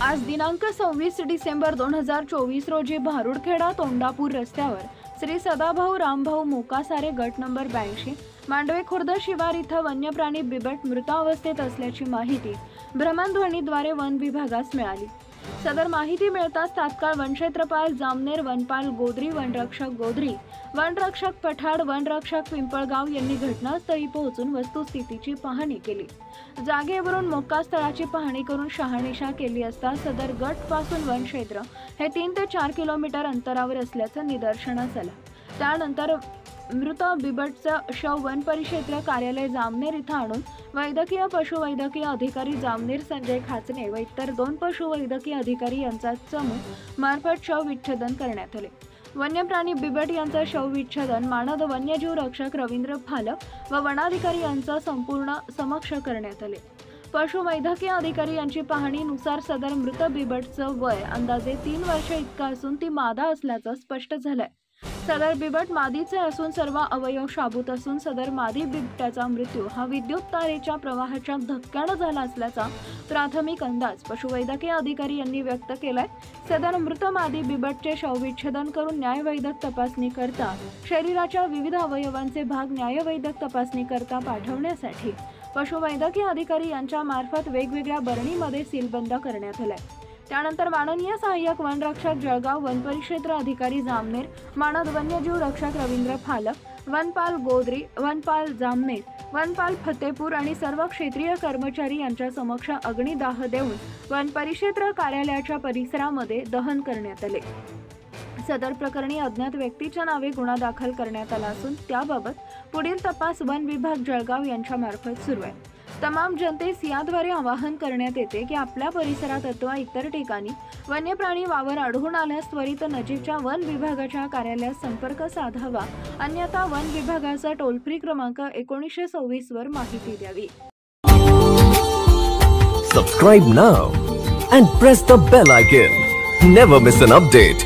आज दिनांक 26 डिसेंबर 2024 रोजी भारुडखेडा तोंडापूर रस्त्यावर श्री सदाभाऊ रामभाऊ मोकासारे गट नंबर 82 मांडवे खुर्द शिवार इथं वन्यप्राणी बिबट मृतावस्थेत असल्याची माहिती भ्रमणध्वनीद्वारे वन विभागास मिळाली। सदर माहिती मिळताच तात्काळ वनक्षेत्रपाल जामनेर, वनपाल गोद्री, वनरक्षक गोद्री, वनरक्षक पठाड, वनरक्षक पिंपळगाव यांनी घटनास्थळी पोहोचून वस्तुस्थितीची पाहणी केली। जागेवरून मोक्कास्थळाची पाहणी करून शहानिशा केली असता सदर गट पासून वनक्षेत्र हे 3 ते 4 किलोमीटर अंतरावर असल्याचं निदर्शनास आलं। त्यानंतर मृत बिबटचं शव वन परिक्षेत्र कार्यालय जामनेर इथं आणून वैद्यकीय पशुवैद्यकीय अधिकारी जामनेर संजय खाचने व इतर 2 पशुवैद्यकीय अधिकारी यांचा चमू मार्फत शव विच्छेदन करण्यात आले। वन्यप्राणी बिबट यांचा शव विच्छेदन मानद वन्यजीव रक्षक रवींद्र फालक व वनाधिकारी यांचा संपूर्ण समक्ष करण्यात आले। पशुवैद्यकीय अधिकारी यांची पाहणीनुसार सदर मृत बिबटचं वय अंदाजे 3 वर्ष इतका असून ती मादा असल्याचं स्पष्ट झालंय। सदर बिबट मादीचे असून सर्व अवयव शाबूत असून सदर मादी बिबट्याचा मृत्यू हा विद्युत तारेच्या प्रवाहाच्या धक्क्याने झाला असल्याचा प्राथमिक अंदाज पशुवैद्यकीय अधिकारी यांनी व्यक्त केलाय। सदर मृत मादी बिबटचे शवविच्छेदन करून न्यायवैद्यक तपासणी करता शरीराच्या विविध अवयवांचे भाग न्यायवैद्यक तपासणी करता पाठवण्यासाठी पशुवैद्यकीय अधिकारी यांच्या मार्फत वेगवेगळ्या बरणीमध्ये सीलबंद करण्यात आलाय। त्यानंतर माननीय सहाय्यक वनरक्षक जळगाव, वन परिक्षेत्र अधिकारी जामनेर, मानद वन्यजीव रक्षक रवींद्र फालक, वनपाल गोद्री, वनपाल जामनेर, वनपाल फतेपूर आणि सर्व क्षेत्रीय कर्मचारी यांच्या समक्ष अग्निदाह देऊन वन परिक्षेत्र कार्यालयाच्या परिसरामध्ये दहन करण्यात आले। सदर प्रकरणी अज्ञात व्यक्तीच्या नावे गुन्हा दाखल करण्यात आला असून त्याबाबत पुढील तपास वन विभाग जळगाव यांच्या मार्फत सुरू आहे। तमाम जनतेस याद्वारे आवाहन करण्यात येते की आपल्या परिसरात अथवा इतर ठिकाणी वन्यप्राणी वावर आढळून आल्यास त्वरित नजीकच्या वन विभागाच्या कार्यालयास संपर्क साधावा, अन्यथा वन विभागाचा टोल फ्री क्रमांक 1926 वर माहिती द्यावी। Subscribe now and press the bell icon. Never miss an update.